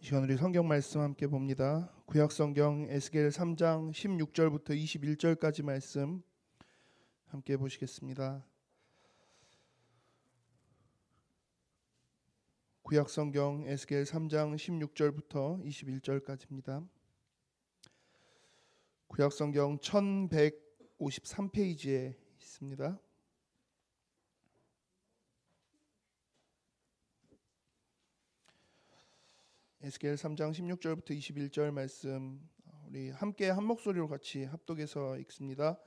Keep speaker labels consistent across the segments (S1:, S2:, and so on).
S1: 시간 우리 성경 말씀 함께 봅니다. 구약 성경 에스겔 3장 16절부터 21절까지 말씀 함께 보시겠습니다. 구약 성경 에스겔 3장 16절부터 21절까지입니다. 구약 성경 1153페이지에 있습니다. 에스겔 3장 16절부터 21절 말씀 우리 함께 한 목소리로 같이 합독해서 읽습니다.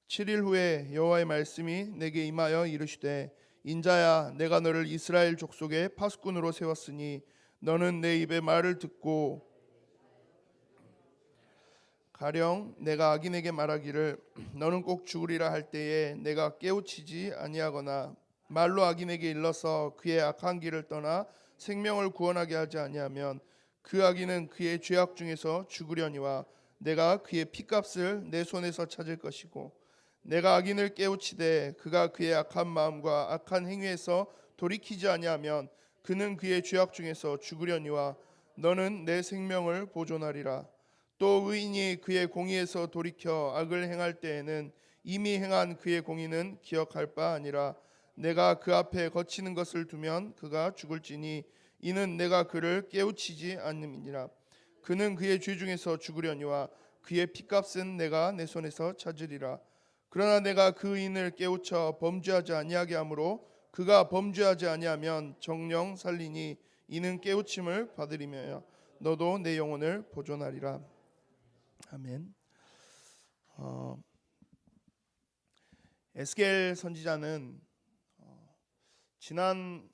S1: 7일 후에 여호와의 말씀이 내게 임하여 이르시되 인자야 내가 너를 이스라엘 족속의 파수꾼으로 세웠으니 너는 내 입의 말을 듣고 가령 내가 악인에게 말하기를 너는 꼭 죽으리라 할 때에 내가 깨우치지 아니하거나 말로 악인에게 일러서 그의 악한 길을 떠나 생명을 구원하게 하지 아니하면 그 악인은 그의 죄악 중에서 죽으려니와 내가 그의 피값을 내 손에서 찾을 것이고 내가 악인을 깨우치되 그가 그의 악한 마음과 악한 행위에서 돌이키지 아니하면 그는 그의 죄악 중에서 죽으려니와 너는 내 생명을 보존하리라. 또 의인이 그의 공의에서 돌이켜 악을 행할 때에는 이미 행한 그의 공의는 기억할 바 아니라 내가 그 앞에 거치는 것을 두면 그가 죽을지니 이는 내가 그를 깨우치지 않음이니라. 그는 그의 죄 중에서 죽으려니와 그의 피값은 내가 내 손에서 찾으리라. 그러나 내가 그 의인을 깨우쳐 범죄하지 아니하게 하므로 그가 범죄하지 아니하면 정령 살리니 이는 깨우침을 받으리며 너도 내 영혼을 보존하리라. 아멘. 에스겔 선지자는 지난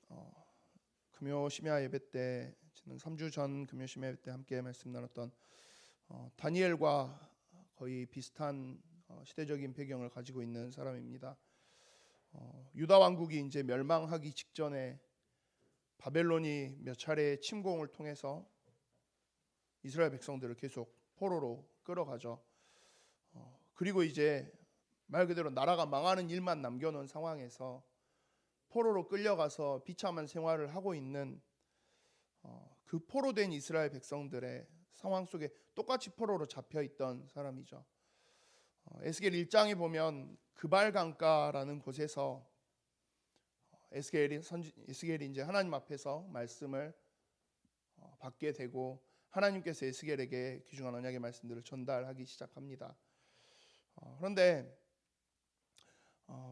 S1: 금요 심야 예배 때, 지난 3주 전 금요 심야 예배 때 함께 말씀 나눴던 다니엘과 거의 비슷한 시대적인 배경을 가지고 있는 사람입니다. 유다 왕국이 이제 멸망하기 직전에 바벨론이 몇 차례 침공을 통해서 이스라엘 백성들을 계속 포로로 끌어가죠. 그리고 이제 말 그대로 나라가 망하는 일만 남겨놓은 상황에서 포로로 끌려가서 비참한 생활을 하고 있는 그 포로된 이스라엘 백성들의 상황 속에 똑같이 포로로 잡혀있던 사람이죠. 에스겔 1장에 보면 그발 강가라는 곳에서 에스겔이 이제 하나님 앞에서 말씀을 받게 되고 하나님께서 에스겔에게 귀중한 언약의 말씀들을 전달하기 시작합니다. 그런데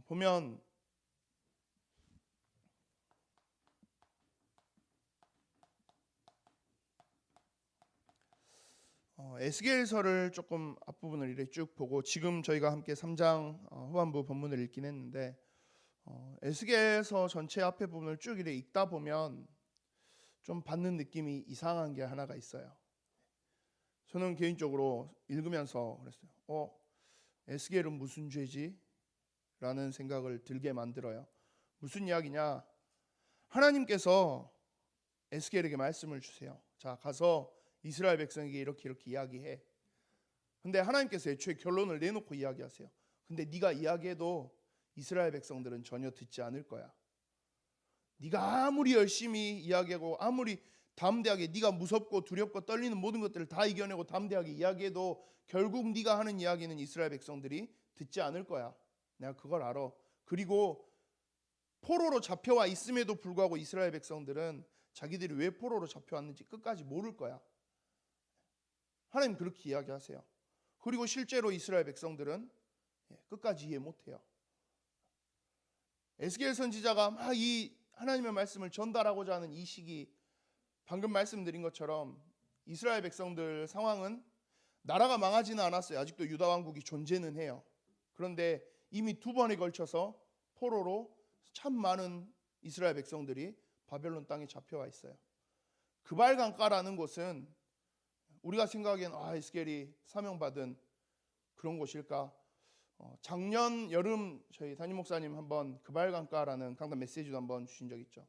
S1: 보면 에스겔서를 조금 앞부분을 이렇게 쭉 보고 지금 저희가 함께 3장 후반부 본문을 읽긴 했는데 에스겔서 전체 앞에 부분을 쭉 이렇게 읽다 보면 좀 받는 느낌이 이상한 게 하나가 있어요. 저는 개인적으로 읽으면서 그랬어요. 에스겔은 무슨 죄지? 라는 생각을 들게 만들어요. 무슨 이야기냐? 하나님께서 에스겔에게 말씀을 주세요. 자, 가서 이스라엘 백성에게 이렇게 이야기해. 근데 하나님께서 애초에 결론을 내놓고 이야기하세요. 근데 네가 이야기해도 이스라엘 백성들은 전혀 듣지 않을 거야. 네가 아무리 열심히 이야기하고 아무리 담대하게 네가 무섭고 두렵고 떨리는 모든 것들을 다 이겨내고 담대하게 이야기해도 결국 네가 하는 이야기는 이스라엘 백성들이 듣지 않을 거야. 내가 그걸 알아. 그리고 포로로 잡혀와 있음에도 불구하고 이스라엘 백성들은 자기들이 왜 포로로 잡혀왔는지 끝까지 모를 거야. 하나님 그렇게 이야기하세요. 그리고 실제로 이스라엘 백성들은 끝까지 이해 못해요. 에스겔 선지자가 막 이 하나님의 말씀을 전달하고자 하는 이 시기, 방금 말씀드린 것처럼 이스라엘 백성들 상황은 나라가 망하지는 않았어요. 아직도 유다 왕국이 존재는 해요. 그런데 이미 두 번에 걸쳐서 포로로 참 많은 이스라엘 백성들이 바벨론 땅에 잡혀와 있어요. 그발 강가라는 곳은 우리가 생각하기엔 에스겔이 사명받은 그런 곳일까? 작년 여름 저희 담임 목사님 한번 그발 강가라는 강단 메시지도 한번 주신 적 있죠.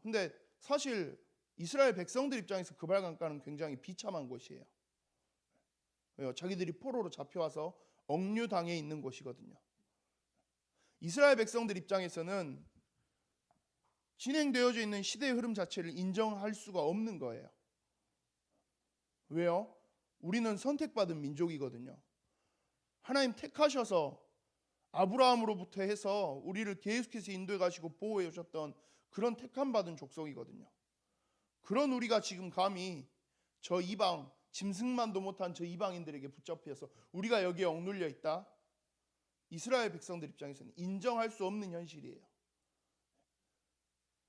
S1: 근데 사실 이스라엘 백성들 입장에서 그발 강가는 굉장히 비참한 곳이에요. 왜요? 자기들이 포로로 잡혀와서 억류당해 있는 곳이거든요. 이스라엘 백성들 입장에서는 진행되어져 있는 시대의 흐름 자체를 인정할 수가 없는 거예요. 왜요? 우리는 선택받은 민족이거든요. 하나님 택하셔서 아브라함으로부터 해서 우리를 계속해서 인도해 가시고 보호해 오셨던 그런 택함 받은 족속이거든요. 그런 우리가 지금 감히 저 이방, 짐승만도 못한 저 이방인들에게 붙잡혀서 우리가 여기에 억눌려 있다? 이스라엘 백성들 입장에서는 인정할 수 없는 현실이에요.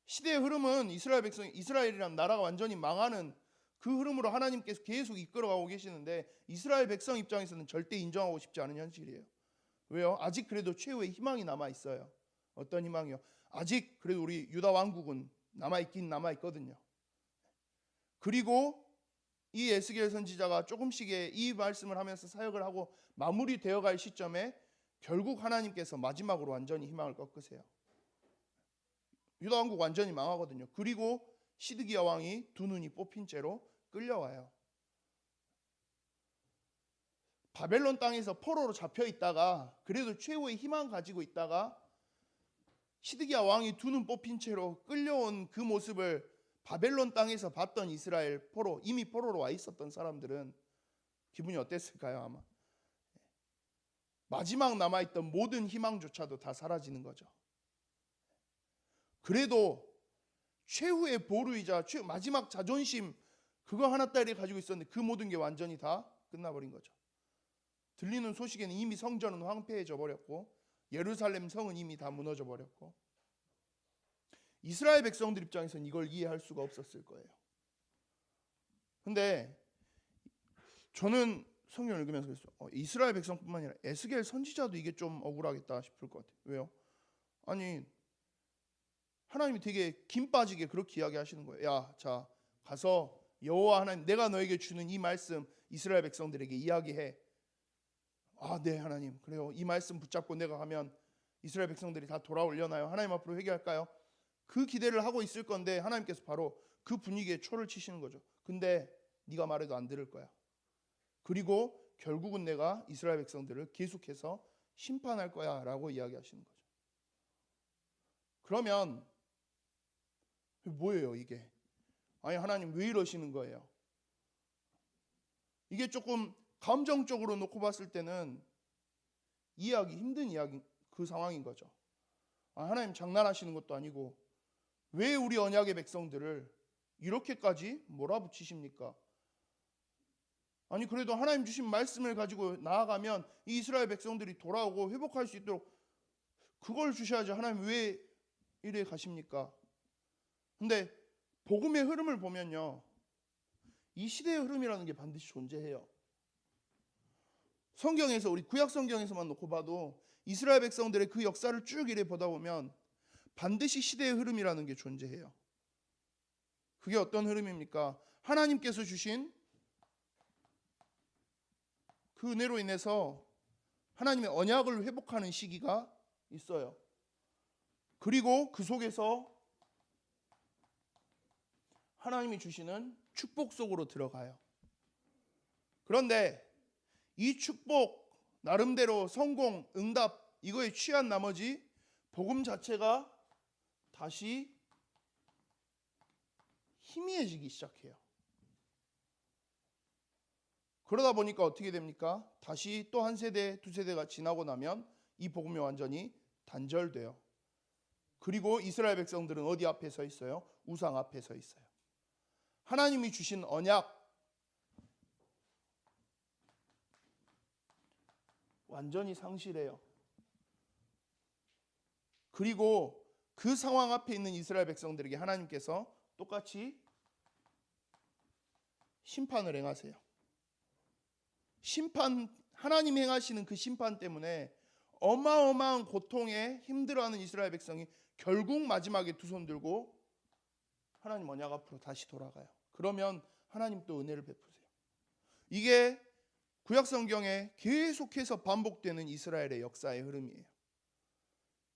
S1: 시대의 흐름은 이스라엘이란 나라가 완전히 망하는 그 흐름으로 하나님께서 계속 이끌어가고 계시는데 이스라엘 백성 입장에서는 절대 인정하고 싶지 않은 현실이에요. 왜요? 아직 그래도 최후의 희망이 남아 있어요. 어떤 희망이요? 아직 그래도 우리 유다 왕국은 남아 있거든요. 그리고 이 에스겔 선지자가 조금씩의 이 말씀을 하면서 사역을 하고 마무리되어 갈 시점에 결국 하나님께서 마지막으로 완전히 희망을 꺾으세요. 유다 왕국 완전히 망하거든요. 그리고 시드기야 왕이 두 눈이 뽑힌 채로 끌려와요. 바벨론 땅에서 포로로 잡혀 있다가 그래도 최후의 희망 가지고 있다가 시드기야 왕이 두 눈 뽑힌 채로 끌려온 그 모습을 바벨론 땅에서 봤던 이스라엘 포로, 이미 포로로 와 있었던 사람들은 기분이 어땠을까요? 아마 마지막 남아있던 모든 희망조차도 다 사라지는 거죠. 그래도 최후의 보루이자 마지막 자존심 그거 하나짜리 가지고 있었는데 그 모든 게 완전히 다 끝나버린 거죠. 들리는 소식에는 이미 성전은 황폐해져 버렸고 예루살렘 성은 이미 다 무너져 버렸고 이스라엘 백성들 입장에서는 이걸 이해할 수가 없었을 거예요. 근데 저는 성경을 읽으면서 그랬어요. 이스라엘 백성뿐만 아니라 에스겔 선지자도 이게 좀 억울하겠다 싶을 것 같아요. 왜요? 아니 하나님이 되게 김 빠지게 그렇게 이야기하시는 거예요. 야, 자 가서 여호와 하나님 내가 너에게 주는 이 말씀 이스라엘 백성들에게 이야기해. 아, 네 하나님 그래요. 이 말씀 붙잡고 내가 가면 이스라엘 백성들이 다 돌아오려나요? 하나님 앞으로 회개할까요? 그 기대를 하고 있을 건데 하나님께서 바로 그 분위기에 초를 치시는 거죠. 근데 네가 말해도 안 들을 거야. 그리고 결국은 내가 이스라엘 백성들을 계속해서 심판할 거야 라고 이야기하시는 거죠. 그러면 뭐예요 이게? 아니 하나님 왜 이러시는 거예요? 이게 조금 감정적으로 놓고 봤을 때는 이해하기 힘든 이야기 그 상황인 거죠. 하나님 장난하시는 것도 아니고 왜 우리 언약의 백성들을 이렇게까지 몰아붙이십니까? 아니 그래도 하나님 주신 말씀을 가지고 나아가면 이 이스라엘 백성들이 돌아오고 회복할 수 있도록 그걸 주셔야지 하나님 왜 이래 가십니까? 근데 복음의 흐름을 보면요 이 시대의 흐름이라는 게 반드시 존재해요. 성경에서 우리 구약 성경에서만 놓고 봐도 이스라엘 백성들의 그 역사를 쭉 이래 보다 보면 반드시 시대의 흐름이라는 게 존재해요. 그게 어떤 흐름입니까? 하나님께서 주신 그 은혜로 인해서 하나님의 언약을 회복하는 시기가 있어요. 그리고 그 속에서 하나님이 주시는 축복 속으로 들어가요. 그런데 이 축복 나름대로 성공, 응답 이거에 취한 나머지 복음 자체가 다시 희미해지기 시작해요. 그러다 보니까 어떻게 됩니까? 다시 또 한 세대, 두 세대가 지나고 나면 이 복음이 완전히 단절돼요. 그리고 이스라엘 백성들은 어디 앞에 서 있어요? 우상 앞에 서 있어요. 하나님이 주신 언약 완전히 상실해요. 그리고 그 상황 앞에 있는 이스라엘 백성들에게 하나님께서 똑같이 심판을 행하세요. 하나님이 행하시는 그 심판 때문에 어마어마한 고통에 힘들어하는 이스라엘 백성이 결국 마지막에 두 손 들고 하나님 언약 앞으로 다시 돌아가요. 그러면 하나님 또 은혜를 베푸세요. 이게 구약 성경에 계속해서 반복되는 이스라엘의 역사의 흐름이에요.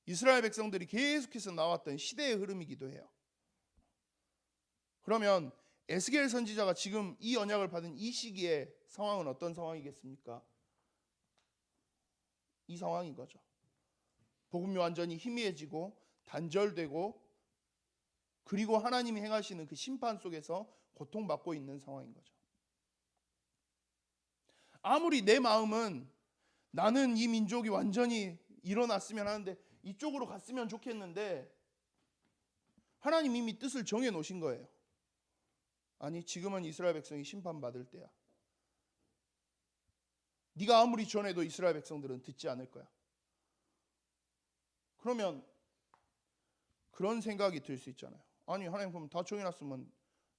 S1: 이스라엘 백성들이 계속해서 나왔던 시대의 흐름이기도 해요. 그러면 에스겔 선지자가 지금 이 언약을 받은 이 시기의 상황은 어떤 상황이겠습니까? 이 상황인 거죠. 복음이 완전히 희미해지고 단절되고 그리고 하나님이 행하시는 그 심판 속에서 고통받고 있는 상황인 거죠. 아무리 내 마음은 나는 이 민족이 완전히 일어났으면 하는데 이쪽으로 갔으면 좋겠는데 하나님 이미 뜻을 정해 놓으신 거예요. 아니, 지금은 이스라엘 백성이 심판받을 때야. 네가 아무리 전해도 이스라엘 백성들은 듣지 않을 거야. 그러면 그런 생각이 들 수 있잖아요. 아니, 하나님 그럼 다 정해놨으면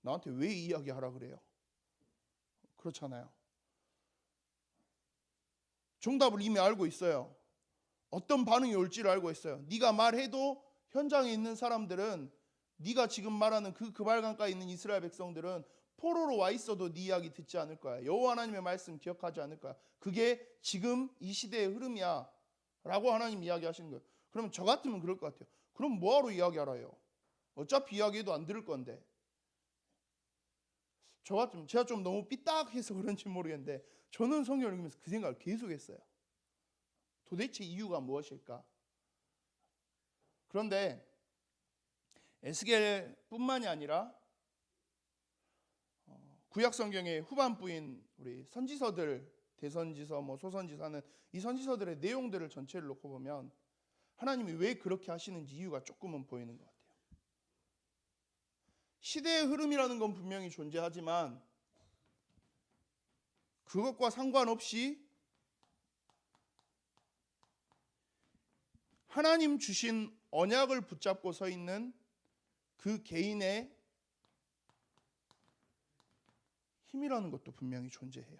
S1: 나한테 왜 이 이야기 하라 그래요? 그렇잖아요. 정답을 이미 알고 있어요. 어떤 반응이 올지를 알고 있어요. 네가 말해도 현장에 있는 사람들은, 네가 지금 말하는 그 그발강가에 있는 이스라엘 백성들은 포로로 와 있어도 네 이야기 듣지 않을 거야. 여호와 하나님의 말씀 기억하지 않을 거야. 그게 지금 이 시대의 흐름이야 라고 하나님 이야기하시는 거예요. 그러면 저 같으면 그럴 것 같아요. 그럼 뭐하러 이야기하라요? 어차피 이야기해도 안 들을 건데. 저 같으면, 제가 좀 너무 삐딱해서 그런지 모르겠는데 저는 성경을 읽으면서 그 생각을 계속했어요. 도대체 이유가 무엇일까? 그런데 에스겔뿐만이 아니라 구약 성경의 후반부인 우리 선지서들, 대선지서, 소선지서는 이 선지서들의 내용들을 전체를 놓고 보면 하나님이 왜 그렇게 하시는지 이유가 조금은 보이는 것 같아요. 시대의 흐름이라는 건 분명히 존재하지만 그것과 상관없이 하나님 주신 언약을 붙잡고 서 있는 그 개인의 힘이라는 것도 분명히 존재해요.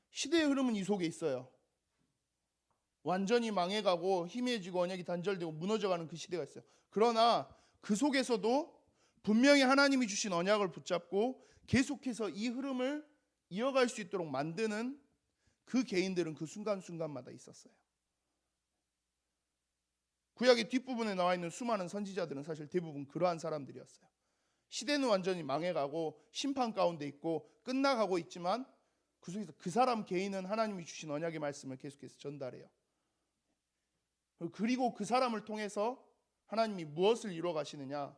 S1: 시대의 흐름은 이 속에 있어요. 완전히 망해가고 희미해지고 언약이 단절되고 무너져가는 그 시대가 있어요. 그러나 그 속에서도 분명히 하나님이 주신 언약을 붙잡고 계속해서 이 흐름을 이어갈 수 있도록 만드는 그 개인들은 그 순간순간마다 있었어요. 구약의 뒷부분에 나와 있는 수많은 선지자들은 사실 대부분 그러한 사람들이었어요. 시대는 완전히 망해가고 심판 가운데 있고 끝나가고 있지만 그 속에서 그 사람 개인은 하나님이 주신 언약의 말씀을 계속해서 전달해요. 그리고 그 사람을 통해서 하나님이 무엇을 이루어 가시느냐?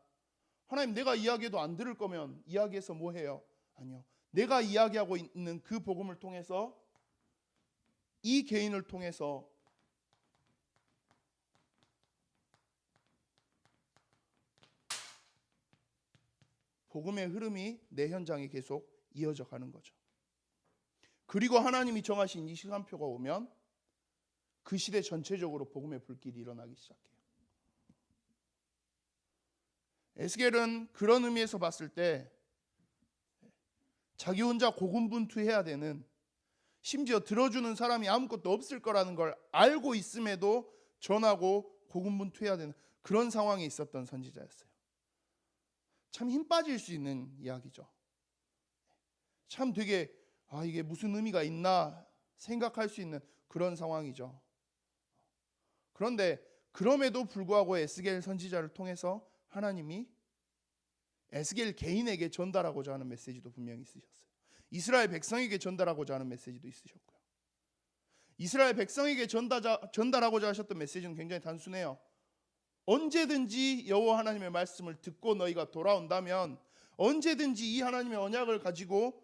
S1: 하나님, 내가 이야기해도 안 들을 거면 이야기해서 뭐 해요? 아니요. 내가 이야기하고 있는 그 복음을 통해서 이 개인을 통해서 복음의 흐름이 내 현장에 계속 이어져 가는 거죠. 그리고 하나님이 정하신 이 시간표가 오면 그 시대 전체적으로 복음의 불길이 일어나기 시작해요. 에스겔은 그런 의미에서 봤을 때 자기 혼자 고군분투해야 되는, 심지어 들어주는 사람이 아무것도 없을 거라는 걸 알고 있음에도 전하고 고군분투해야 되는 그런 상황에 있었던 선지자였어요. 참 힘 빠질 수 있는 이야기죠. 참 되게 이게 무슨 의미가 있나 생각할 수 있는 그런 상황이죠. 그런데 그럼에도 불구하고 에스겔 선지자를 통해서 하나님이 에스겔 개인에게 전달하고자 하는 메시지도 분명히 있으셨어요. 이스라엘 백성에게 전달하고자 하는 메시지도 있으셨고요. 이스라엘 백성에게 전달하고자 하셨던 메시지는 굉장히 단순해요. 언제든지 여호와 하나님의 말씀을 듣고 너희가 돌아온다면, 언제든지 이 하나님의 언약을 가지고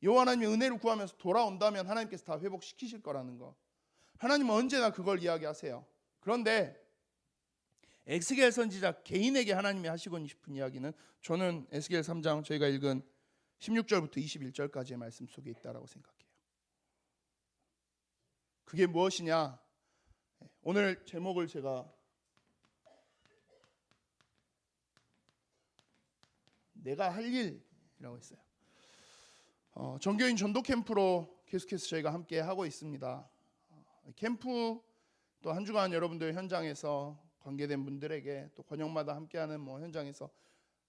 S1: 여호와 하나님의 은혜를 구하면서 돌아온다면 하나님께서 다 회복시키실 거라는 거. 하나님은 언제나 그걸 이야기하세요. 그런데 에스겔 선지자 개인에게 하나님이 하시고 싶은 이야기는 저는 에스겔 3장 저희가 읽은 16절부터 21절까지의 말씀 속에 있다라고 생각해요. 그게 무엇이냐? 오늘 제목을 제가 내가 할 일이라고 했어요. 정교인 전도 캠프로 계속해서 저희가 함께 하고 있습니다. 캠프 또 한 주간 여러분들 현장에서 관계된 분들에게 또 권역마다 함께하는 현장에서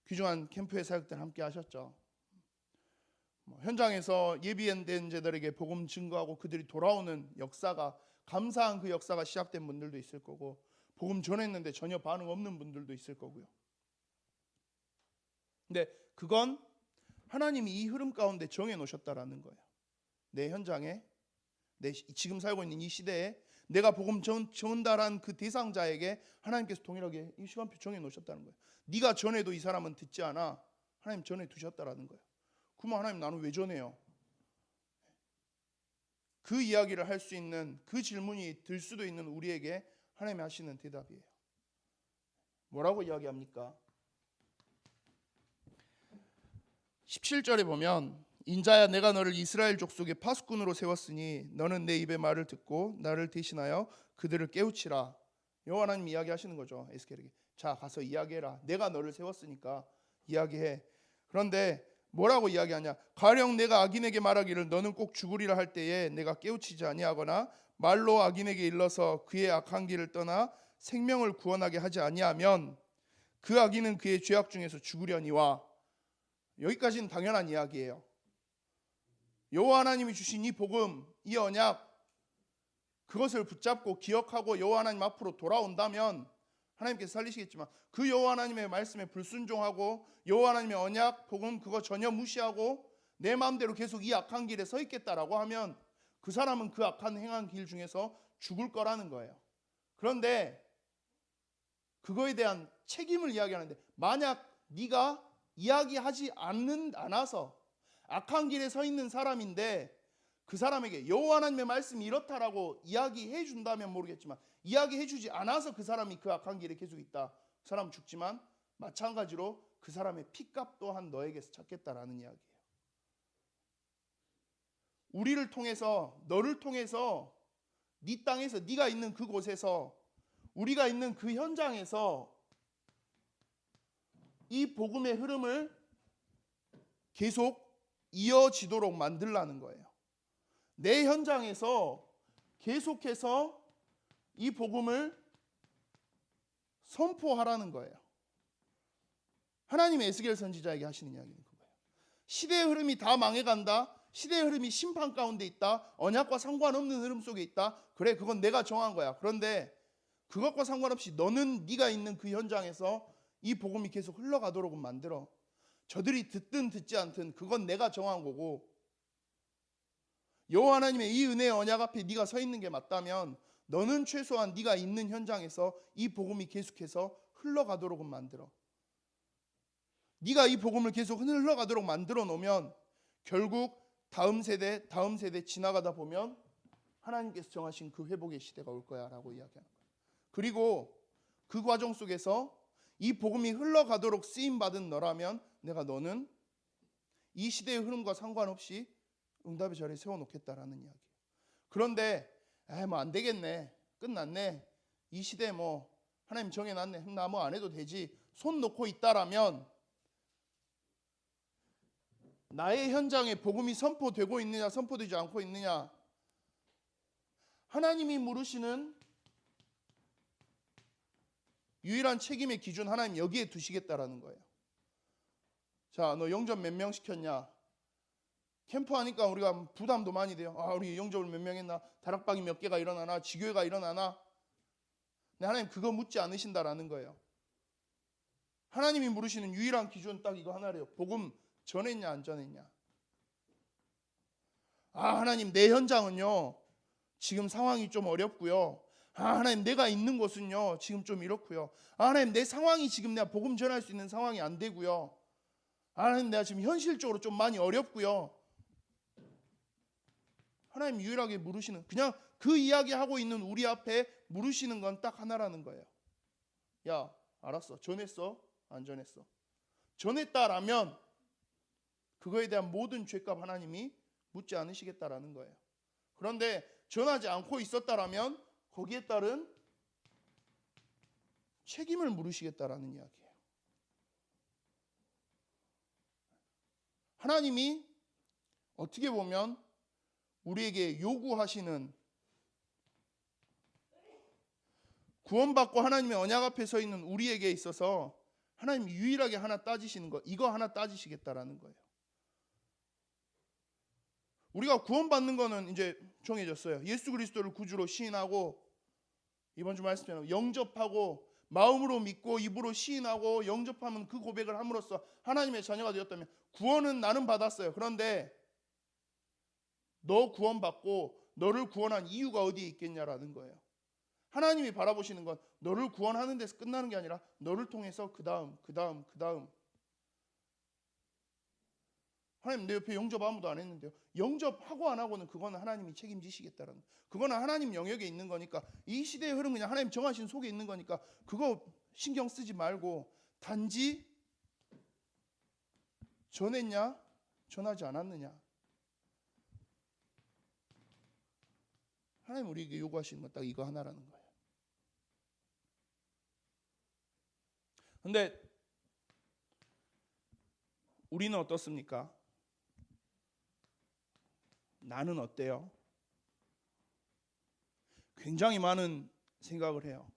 S1: 귀중한 캠프의 사역들 함께 하셨죠. 현장에서 예비된 자들에게 복음 증거하고 그들이 돌아오는 역사가, 감사한 그 역사가 시작된 분들도 있을 거고, 복음 전했는데 전혀 반응 없는 분들도 있을 거고요. 근데 그건 하나님이 이 흐름 가운데 정해 놓으셨다라는 거예요. 내 현장에, 내 지금 살고 있는 이 시대에 내가 복음 전달한 그 대상자에게 하나님께서 동일하게 이 시간표 정해 놓으셨다는 거예요. 네가 전해도 이 사람은 듣지 않아. 하나님 전해 두셨다라는 거예요. 그러면 하나님, 나는 왜 전해요? 그 이야기를 할 수 있는, 그 질문이 들 수도 있는 우리에게 하나님이 하시는 대답이에요. 뭐라고 이야기합니까? 17절에 보면 인자야 내가 너를 이스라엘 족속의 파수꾼으로 세웠으니 너는 내 입의 말을 듣고 나를 대신하여 그들을 깨우치라. 여호와 하나님 이야기하시는 거죠. 에스겔에게. 자 가서 이야기해라. 내가 너를 세웠으니까 이야기해. 그런데 뭐라고 이야기하냐? 가령 내가 악인에게 말하기를 너는 꼭 죽으리라 할 때에 내가 깨우치지 아니하거나 말로 악인에게 일러서 그의 악한 길을 떠나 생명을 구원하게 하지 아니하면 그 악인은 그의 죄악 중에서 죽으려니와. 여기까지는 당연한 이야기예요. 여호와 하나님이 주신 이 복음, 이 언약, 그것을 붙잡고 기억하고 여호와 하나님 앞으로 돌아온다면 하나님께서 살리시겠지만, 그 여호와 하나님의 말씀에 불순종하고 여호와 하나님의 언약, 복음 그거 전혀 무시하고 내 마음대로 계속 이 악한 길에 서 있겠다라고 하면 그 사람은 그 악한 행한 길 중에서 죽을 거라는 거예요. 그런데 그거에 대한 책임을 이야기하는데, 만약 네가 이야기하지 않아서 악한 길에 서 있는 사람인데 그 사람에게 여호와 하나님의 말씀이 이렇다라고 이야기해 준다면 모르겠지만, 이야기해 주지 않아서 그 사람이 그 악한 길에 계속 있다, 그 사람 죽지만 마찬가지로 그 사람의 피값 또한 너에게서 찾겠다라는 이야기예요. 우리를 통해서, 너를 통해서, 네 땅에서, 네가 있는 그곳에서, 우리가 있는 그 현장에서 이 복음의 흐름을 계속 이어지도록 만들라는 거예요. 내 현장에서 계속해서 이 복음을 선포하라는 거예요. 하나님의 에스겔 선지자에게 하시는 이야기는 그거예요. 시대의 흐름이 다 망해간다. 시대의 흐름이 심판 가운데 있다. 언약과 상관없는 흐름 속에 있다. 그래, 그건 내가 정한 거야. 그런데 그것과 상관없이 너는 네가 있는 그 현장에서 이 복음이 계속 흘러가도록 만들어. 저들이 듣든 듣지 않든 그건 내가 정한 거고, 여호와 하나님의 이 은혜의 언약 앞에 네가 서 있는 게 맞다면 너는 최소한 네가 있는 현장에서 이 복음이 계속해서 흘러가도록 만들어. 네가 이 복음을 계속 흘러가도록 만들어 놓으면 결국 다음 세대 지나가다 보면 하나님께서 정하신 그 회복의 시대가 올 거야 라고 이야기하는 거예요. 그리고 그 과정 속에서 이 복음이 흘러가도록 쓰임받은 너라면 너는 이 시대의 흐름과 상관없이 응답의 자리에 세워놓겠다라는 이야기예요. 그런데 뭐 안 되겠네, 끝났네, 이 시대에 뭐 하나님 정해놨네, 나 뭐 안 해도 되지, 손 놓고 있다라면 나의 현장에 복음이 선포되고 있느냐 선포되지 않고 있느냐, 하나님이 물으시는 유일한 책임의 기준, 하나님 여기에 두시겠다라는 거예요. 자, 너 영접 몇 명 시켰냐? 캠프 하니까 우리가 부담도 많이 돼요. 우리 영접을 몇 명 했나? 다락방이 몇 개가 일어나나? 지교회가 일어나나? 근데 하나님 그거 묻지 않으신다라는 거예요. 하나님이 물으시는 유일한 기준 딱 이거 하나래요. 복음 전했냐 안 전했냐? 하나님 내 현장은요 지금 상황이 좀 어렵고요. 하나님 내가 있는 곳은요 지금 좀 이렇고요. 하나님 내 상황이 지금 내가 복음 전할 수 있는 상황이 안 되고요. 하나님 내가 지금 현실적으로 좀 많이 어렵고요. 하나님 유일하게 물으시는, 그냥 그 이야기하고 있는 우리 앞에 물으시는 건 딱 하나라는 거예요. 야, 알았어. 전했어? 안 전했어? 전했다라면 그거에 대한 모든 죄값 하나님이 묻지 않으시겠다라는 거예요. 그런데 전하지 않고 있었다라면 거기에 따른 책임을 물으시겠다라는 이야기예요. 하나님이 어떻게 보면 우리에게 요구하시는, 구원받고 하나님의 언약 앞에 서 있는 우리에게 있어서 하나님 유일하게 하나 따지시는 거, 이거 하나 따지시겠다라는 거예요. 우리가 구원받는 거는 이제 정해졌어요. 예수 그리스도를 구주로 시인하고, 이번 주 말씀처럼 영접하고, 마음으로 믿고 입으로 시인하고 영접하면 그 고백을 함으로써 하나님의 자녀가 되었다면 구원은 나는 받았어요. 그런데 너 구원받고 너를 구원한 이유가 어디에 있겠냐라는 거예요. 하나님이 바라보시는 건 너를 구원하는 데서 끝나는 게 아니라 너를 통해서 그 다음 하나님 내 옆에 영접 아무도 안 했는데요. 영접하고 안 하고는 그거는 하나님이 책임지시겠다라는 거예요. 그거는 하나님 영역에 있는 거니까, 이 시대의 흐름 그냥 하나님 정하신 속에 있는 거니까 그거 신경 쓰지 말고 단지 전했냐 전하지 않았느냐, 하나님 우리에게 요구하시는 건 딱 이거 하나라는 거예요. 근데 우리는 어떻습니까? 나는 어때요? 굉장히 많은 생각을 해요.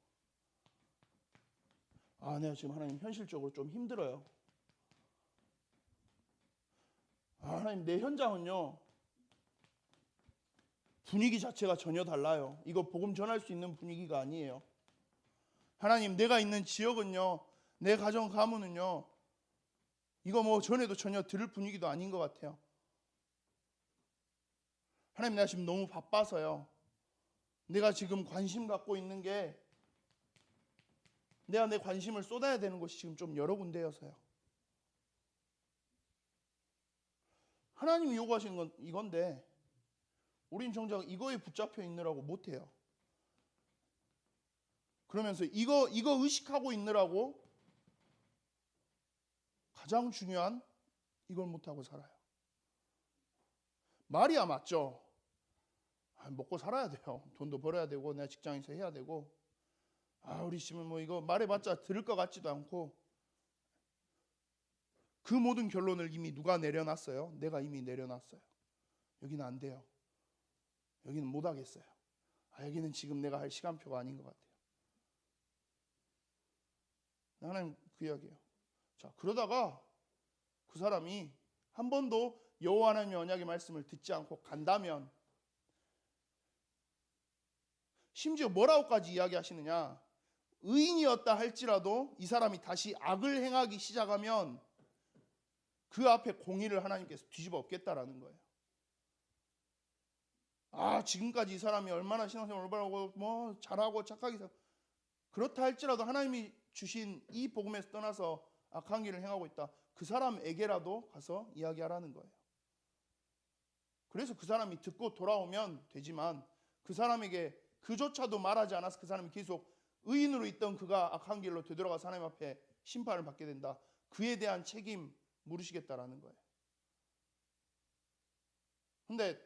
S1: 내가 지금 하나님 현실적으로 좀 힘들어요. 하나님 내 현장은요, 분위기 자체가 전혀 달라요. 이거 복음 전할 수 있는 분위기가 아니에요. 하나님 내가 있는 지역은요, 내 가정 가문은요, 이거 뭐 전에도 전혀 들을 분위기도 아닌 것 같아요. 하나님 내가 지금 너무 바빠서요. 내가 지금 관심 갖고 있는 게, 내가 내 관심을 쏟아야 되는 곳이 지금 좀 여러 군데여서요. 하나님이 요구하시는 건 이건데 우린 정작 이거에 붙잡혀 있느라고 못해요. 그러면서 이거 의식하고 있느라고 가장 중요한 이걸 못하고 살아요. 말이야 맞죠? 먹고 살아야 돼요. 돈도 벌어야 되고 내가 직장에서 해야 되고, 우리 집은 뭐 이거 말해봤자 들을 것 같지도 않고, 그 모든 결론을 이미 누가 내려놨어요? 내가 이미 내려놨어요. 여기는 안 돼요. 여기는 못 하겠어요. 여기는 지금 내가 할 시간표가 아닌 것 같아요. 하나님 그 이야기예요. 자, 그러다가 그 사람이 한 번도 여호와 하나님의 언약의 말씀을 듣지 않고 간다면, 심지어 뭐라고까지 이야기하시느냐, 의인이었다 할지라도 이 사람이 다시 악을 행하기 시작하면 그 앞에 공의를 하나님께서 뒤집어 엎겠다라는 거예요. 지금까지 이 사람이 얼마나 신앙생활 올바르고 뭐 잘하고 착하게 살고, 그렇다 할지라도 하나님이 주신 이 복음에서 떠나서 악한 길을 행하고 있다, 그 사람에게라도 가서 이야기하라는 거예요. 그래서 그 사람이 듣고 돌아오면 되지만, 그 사람에게 그조차도 말하지 않아서 그 사람이 계속 의인으로 있던 그가 악한 길로 되돌아가서 하나님 앞에 심판을 받게 된다, 그에 대한 책임 물으시겠다라는 거예요. 근데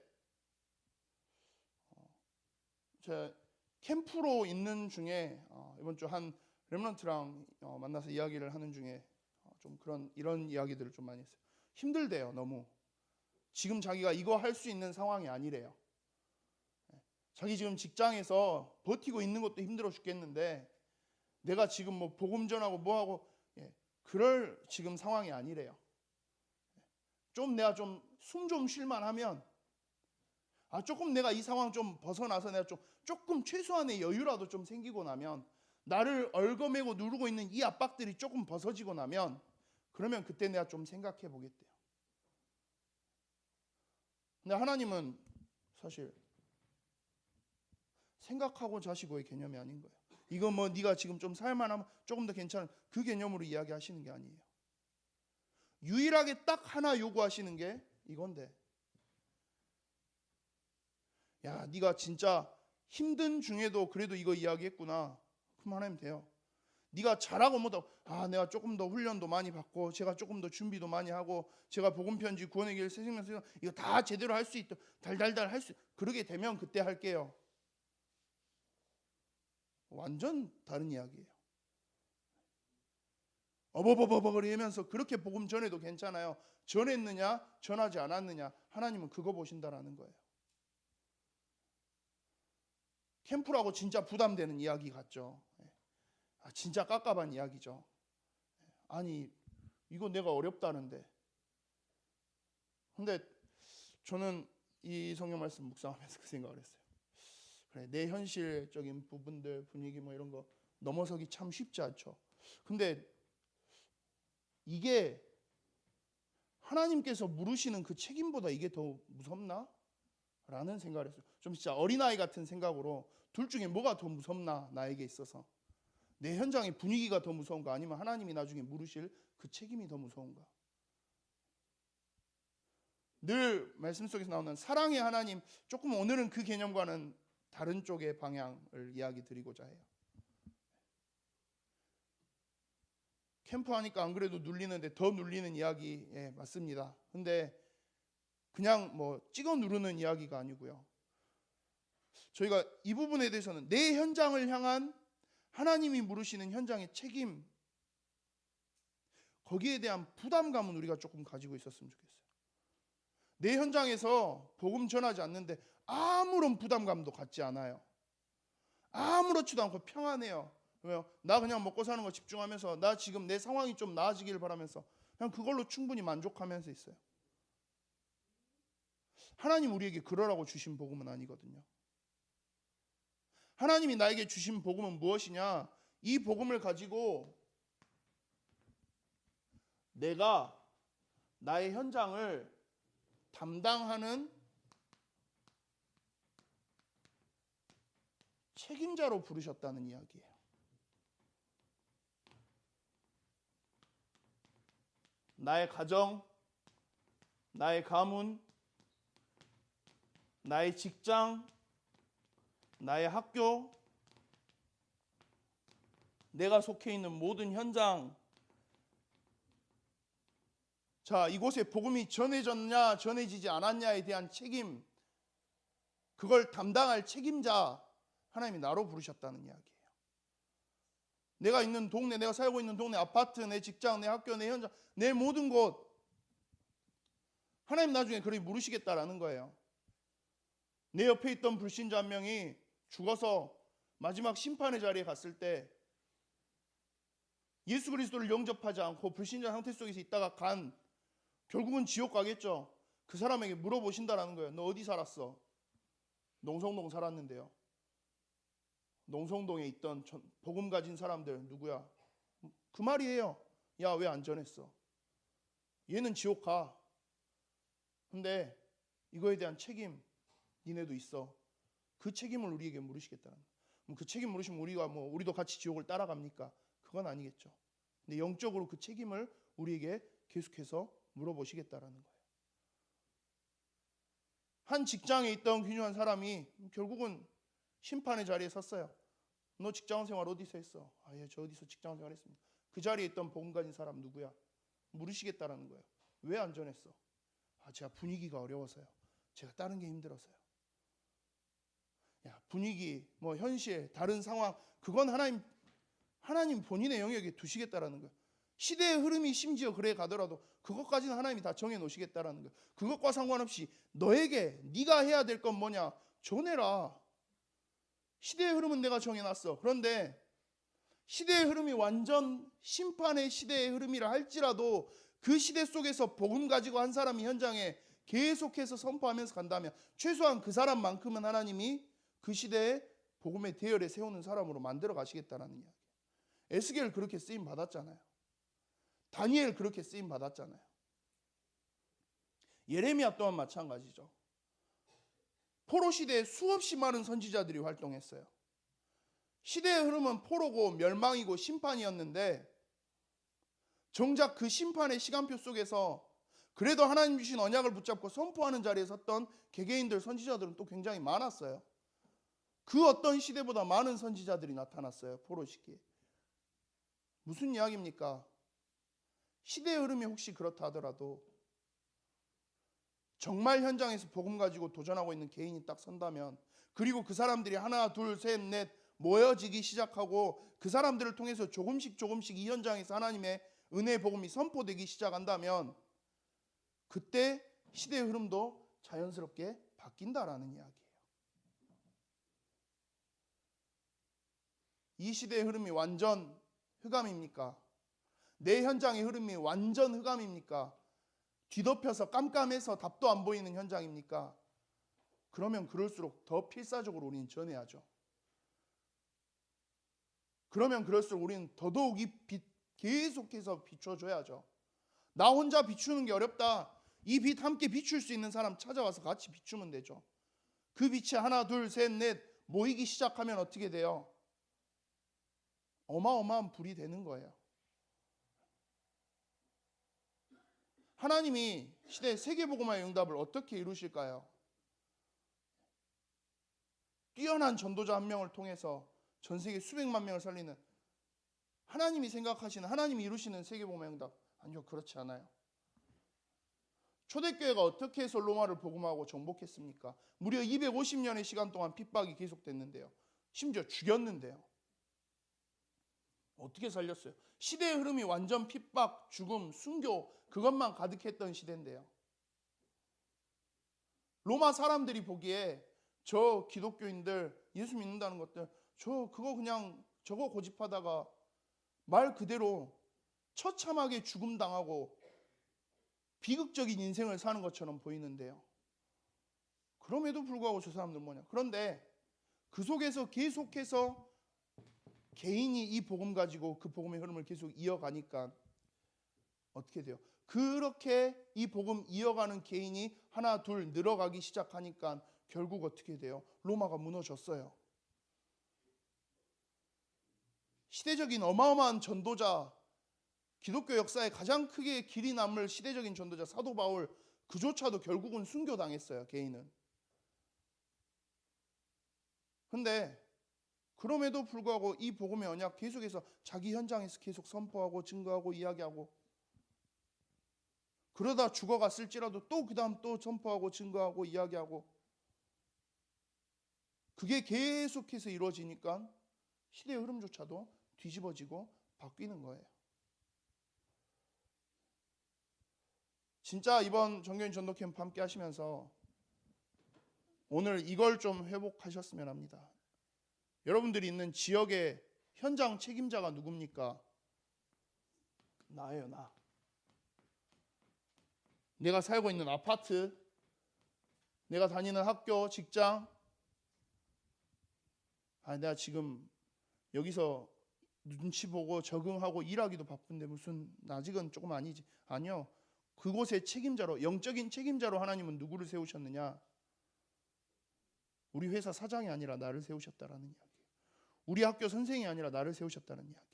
S1: 제가 캠프로 있는 중에 이번 주 한 렘넌트랑 만나서 이야기를 하는 중에 좀 이런 이야기들을 좀 많이 했어요. 힘들대요. 너무 지금 자기가 이거 할 수 있는 상황이 아니래요. 자기 지금 직장에서 버티고 있는 것도 힘들어 죽겠는데 내가 지금 뭐 복음 전하고 뭐하고 그럴 지금 상황이 아니래요. 좀 내가 좀 숨 좀 쉴만 하면, 조금 내가 이 상황 좀 벗어나서 내가 조금 최소한의 여유라도 좀 생기고 나면, 나를 얽어매고 누르고 있는 이 압박들이 조금 벗어지고 나면, 그러면 그때 내가 좀 생각해 보겠대요. 근데 하나님은 사실 생각하고 자시고의 개념이 아닌 거예요. 이거 뭐 네가 지금 좀 살만하면 조금 더 괜찮은 그 개념으로 이야기하시는 게 아니에요. 유일하게 딱 하나 요구하시는 게 이건데, 야 네가 진짜 힘든 중에도 그래도 이거 이야기했구나, 그럼 하나님 돼요. 네가 잘하고 못하고, 내가 조금 더 훈련도 많이 받고 제가 조금 더 준비도 많이 하고 제가 복음편지 구원의 길 새생명서 이거 다 제대로 할 수 있도록 달달달 할 수, 그러게 되면 그때 할게요. 완전 다른 이야기예요. 어버버버버거리면서 그렇게 복음 전해도 괜찮아요. 전했느냐 전하지 않았느냐, 하나님은 그거 보신다라는 거예요. 캠프라고 진짜 부담되는 이야기 같죠. 진짜 깝깝한 이야기죠. 아니 이거 내가 어렵다는데. 근데 저는 이 성경 말씀 묵상하면서 그 생각을 했어요. 그래, 내 현실적인 부분들 분위기 뭐 이런 거 넘어서기 참 쉽지 않죠. 근데 이게 하나님께서 물으시는 그 책임보다 이게 더 무섭나? 라는 생각을 했어요. 좀 진짜 어린아이 같은 생각으로 둘 중에 뭐가 더 무섭나, 나에게 있어서 내 현장의 분위기가 더 무서운가, 아니면 하나님이 나중에 물으실 그 책임이 더 무서운가. 늘 말씀 속에서 나오는 사랑의 하나님, 조금 오늘은 그 개념과는 다른 쪽의 방향을 이야기 드리고자 해요. 캠프 하니까 안 그래도 눌리는데 더 눌리는 이야기, 맞습니다. 근데 그냥 뭐 찍어 누르는 이야기가 아니고요. 저희가 이 부분에 대해서는 내 현장을 향한 하나님이 물으시는 현장의 책임, 거기에 대한 부담감은 우리가 조금 가지고 있었으면 좋겠어요. 내 현장에서 복음 전하지 않는데 아무런 부담감도 갖지 않아요. 아무렇지도 않고 평안해요. 왜요? 나 그냥 먹고 사는 거 집중하면서, 나 지금 내 상황이 좀 나아지길 바라면서 그냥 그걸로 충분히 만족하면서 있어요. 하나님 우리에게 그러라고 주신 복음은 아니거든요. 하나님이 나에게 주신 복음은 무엇이냐? 이 복음을 가지고 내가 나의 현장을 담당하는 책임자로 부르셨다는 이야기예요. 나의 가정, 나의 가문, 나의 직장, 나의 학교, 내가 속해 있는 모든 현장, 자, 이곳에 복음이 전해졌냐 전해지지 않았냐에 대한 책임, 그걸 담당할 책임자, 하나님이 나로 부르셨다는 이야기예요. 내가 있는 동네, 내가 살고 있는 동네, 아파트, 내 직장, 내 학교, 내 현장, 내 모든 곳, 하나님 나중에 그렇게 물으시겠다라는 거예요. 내 옆에 있던 불신자 한 명이 죽어서 마지막 심판의 자리에 갔을 때 예수 그리스도를 영접하지 않고 불신자 상태 속에서 있다가 결국은 지옥 가겠죠. 그 사람에게 물어보신다라는 거예요. 너 어디 살았어? 농성동 살았는데요. 농성동에 있던 복음 가진 사람들 누구야? 그 말이에요. 야, 왜 안 전했어? 얘는 지옥 가. 근데 이거에 대한 책임 니네도 있어. 그 책임을 우리에게 물으시겠다는 거예요. 그 책임 물으시면 우리도 같이 지옥을 따라갑니까? 그건 아니겠죠. 근데 영적으로 그 책임을 우리에게 계속해서 물어보시겠다라는 거예요. 한 직장에 있던 귀중한 사람이 결국은 심판의 자리에 섰어요. 너 직장 생활 어디서 했어? 저 어디서 직장 생활 했습니다. 그 자리에 있던 복음 가진 사람 누구야? 물으시겠다라는 거예요. 왜 안 전했어? 제가 분위기가 어려워서요. 제가 다른 게 힘들어서요. 분위기, 현실, 다른 상황, 그건 하나님 본인의 영역에 두시겠다라는 거예요. 시대의 흐름이 심지어 그래 가더라도 그것까지는 하나님이 다 정해 놓으시겠다라는 거예요. 그것과 상관없이 네가 해야 될 건 뭐냐? 전해라. 시대의 흐름은 내가 정해놨어. 그런데 시대의 흐름이 완전 심판의 시대의 흐름이라 할지라도 그 시대 속에서 복음 가지고 한 사람이 현장에 계속해서 선포하면서 간다면 최소한 그 사람만큼은 하나님이 그 시대에 복음의 대열에 세우는 사람으로 만들어 가시겠다는 이야기. 에스겔 그렇게 쓰임 받았잖아요. 다니엘 그렇게 쓰임 받았잖아요. 예레미야 또한 마찬가지죠. 포로 시대에 수없이 많은 선지자들이 활동했어요. 시대의 흐름은 포로고 멸망이고 심판이었는데 정작 그 심판의 시간표 속에서 그래도 하나님 주신 언약을 붙잡고 선포하는 자리에 섰던 개개인들, 선지자들은 또 굉장히 많았어요. 그 어떤 시대보다 많은 선지자들이 나타났어요. 포로 시기에. 무슨 이야기입니까? 시대의 흐름이 혹시 그렇다 하더라도 정말 현장에서 복음 가지고 도전하고 있는 개인이 딱 선다면, 그리고 그 사람들이 하나, 둘, 셋, 넷 모여지기 시작하고 그 사람들을 통해서 조금씩 이 현장에서 하나님의 은혜의 복음이 선포되기 시작한다면 그때 시대의 흐름도 자연스럽게 바뀐다라는 이야기예요. 이 시대의 흐름이 완전 흑암입니까? 내 현장의 흐름이 완전 흑암입니까? 뒤덮여서 깜깜해서 답도 안 보이는 현장입니까? 그러면 그럴수록 더 필사적으로 우리는 전해야죠. 그러면 그럴수록 우리는 더더욱 이 빛 계속해서 비춰줘야죠. 나 혼자 비추는 게 어렵다. 이 빛 함께 비출 수 있는 사람 찾아와서 같이 비추면 되죠. 그 빛이 하나, 둘, 셋, 넷 모이기 시작하면 어떻게 돼요? 어마어마한 불이 되는 거예요. 하나님이 시대 세계복음화의 응답을 어떻게 이루실까요? 뛰어난 전도자 한 명을 통해서 전 세계 수백만 명을 살리는, 하나님이 생각하시는, 하나님이 이루시는 세계복음화의 응답, 아니요, 그렇지 않아요. 초대교회가 어떻게 해서 로마를 복음하고 정복했습니까? 무려 250년의 시간 동안 핍박이 계속됐는데요. 심지어 죽였는데요. 어떻게 살렸어요? 시대의 흐름이 완전 핍박, 죽음, 순교, 그것만 가득했던 시대인데요. 로마 사람들이 보기에 저 기독교인들, 예수 믿는다는 것들, 그거 그냥 저거 고집하다가 말 그대로 처참하게 죽음당하고 비극적인 인생을 사는 것처럼 보이는데요. 그럼에도 불구하고 저 사람들 뭐냐? 그런데 그 속에서 계속해서 개인이 이 복음 가지고 그 복음의 흐름을 계속 이어가니까 어떻게 돼요? 그렇게 이 복음 이어가는 개인이 하나 둘 늘어가기 시작하니까 결국 어떻게 돼요? 로마가 무너졌어요. 시대적인 어마어마한 전도자, 기독교 역사에 가장 크게 길이 남을 시대적인 전도자 사도 바울, 그조차도 결국은 순교당했어요. 개인은. 근데 그럼에도 불구하고 이 복음의 언약 계속해서 자기 현장에서 계속 선포하고 증거하고 이야기하고, 그러다 죽어갔을지라도 또 그 다음 또 선포하고 증거하고 이야기하고, 그게 계속해서 이루어지니까 시대의 흐름조차도 뒤집어지고 바뀌는 거예요. 진짜 이번 정교인 전도 캠프 함께 하시면서 오늘 이걸 좀 회복하셨으면 합니다. 여러분들이 있는 지역의 현장 책임자가 누굽니까? 나예요, 나. 내가 살고 있는 아파트, 내가 다니는 학교, 직장, 내가 지금 여기서 눈치 보고 적응하고 일하기도 바쁜데 무슨 아직은 조금 아니지. 아니요. 그곳의 책임자로, 영적인 책임자로 하나님은 누구를 세우셨느냐? 우리 회사 사장이 아니라 나를 세우셨다라는 이야기예요. 우리 학교 선생이 아니라 나를 세우셨다는 이야기예요.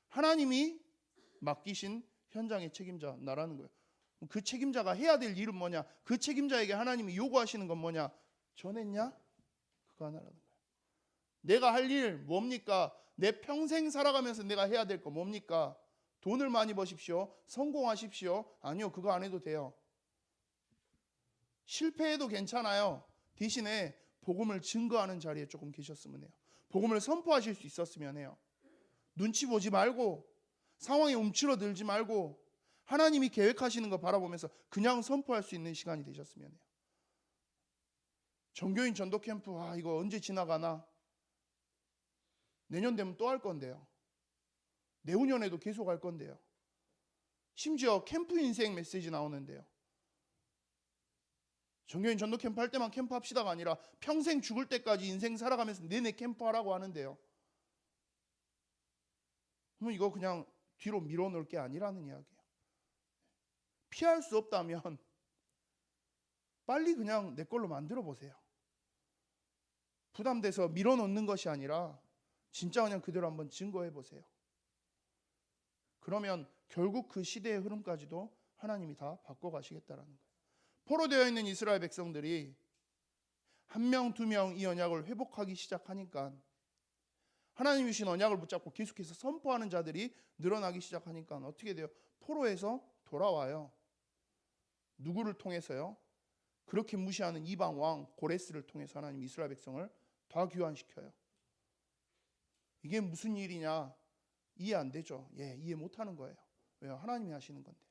S1: 하나님이 맡기신 현장의 책임자, 나라는 거예요. 그 책임자가 해야 될 일은 뭐냐? 그 책임자에게 하나님이 요구하시는 건 뭐냐? 전했냐? 그거 하나라는 거예요. 내가 할 일 뭡니까? 내 평생 살아가면서 내가 해야 될 거 뭡니까? 돈을 많이 버십시오. 성공하십시오. 아니요, 그거 안 해도 돼요. 실패해도 괜찮아요. 대신에 복음을 증거하는 자리에 조금 계셨으면 해요. 복음을 선포하실 수 있었으면 해요. 눈치 보지 말고, 상황에 움츠러들지 말고, 하나님이 계획하시는 거 바라보면서 그냥 선포할 수 있는 시간이 되셨으면 해요. 정교인 전도 캠프, 이거 언제 지나가나? 내년 되면 또 할 건데요. 내후년에도 계속 할 건데요. 심지어 캠프 인생 메시지 나오는데요. 정교인 전도 캠프 할 때만 캠프 합시다가 아니라 평생 죽을 때까지 인생 살아가면서 내내 캠프 하라고 하는데요. 그럼 이거 그냥 뒤로 밀어놓을 게 아니라는 이야기예요. 피할 수 없다면 빨리 그냥 내 걸로 만들어 보세요. 부담돼서 밀어놓는 것이 아니라 진짜 그냥 그대로 한번 증거해 보세요. 그러면 결국 그 시대의 흐름까지도 하나님이 다 바꿔가시겠다라는 거예요. 포로되어 있는 이스라엘 백성들이 한 명, 두 명 이 언약을 회복하기 시작하니까, 하나님이 주신 언약을 붙잡고 계속해서 선포하는 자들이 늘어나기 시작하니까 어떻게 돼요? 포로에서 돌아와요. 누구를 통해서요? 그렇게 무시하는 이방 왕 고레스를 통해서 하나님 이스라엘 백성을 다 귀환시켜요. 이게 무슨 일이냐? 이해 안 되죠? 이해 못하는 거예요. 왜요? 하나님이 하시는 건데요.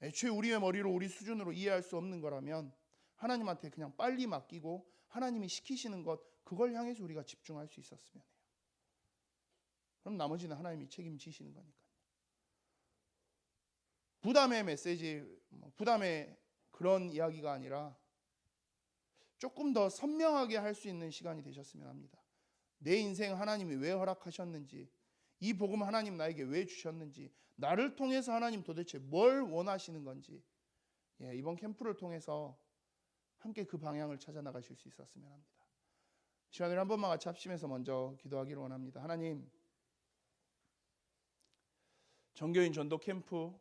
S1: 애초에 우리의 머리로 우리 수준으로 이해할 수 없는 거라면 하나님한테 그냥 빨리 맡기고 하나님이 시키시는 것, 그걸 향해서 우리가 집중할 수 있었으면 해요. 그럼 나머지는 하나님이 책임지시는 거니까요. 부담의 메시지, 부담의 그런 이야기가 아니라 조금 더 선명하게 할 수 있는 시간이 되셨으면 합니다. 내 인생 하나님이 왜 허락하셨는지, 이 복음 하나님 나에게 왜 주셨는지, 나를 통해서 하나님 도대체 뭘 원하시는 건지, 이번 캠프를 통해서 함께 그 방향을 찾아 나가실 수 있었으면 합니다. 시간을 한 번만 같이 합심해서 먼저 기도하기를 원합니다. 하나님, 전교인 전도 캠프,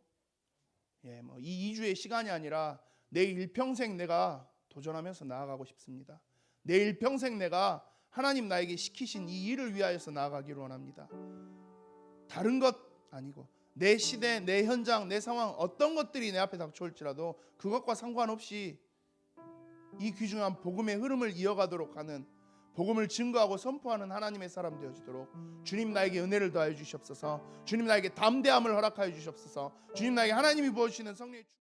S1: 이 2주의 시간이 아니라 내 일평생 내가 도전하면서 나아가고 싶습니다. 내 일평생 내가 하나님 나에게 시키신 이 일을 위하여서 나아가기를 원합니다. 다른 것 아니고 내 시대, 내 현장, 내 상황 어떤 것들이 내 앞에 닥쳐올지라도 그것과 상관없이 이 귀중한 복음의 흐름을 이어가도록 하는, 복음을 증거하고 선포하는 하나님의 사람 되어지도록 주님 나에게 은혜를 더하여 주시옵소서. 주님 나에게 담대함을 허락하여 주시옵소서. 주님 나에게 하나님이 부어주시는 성령의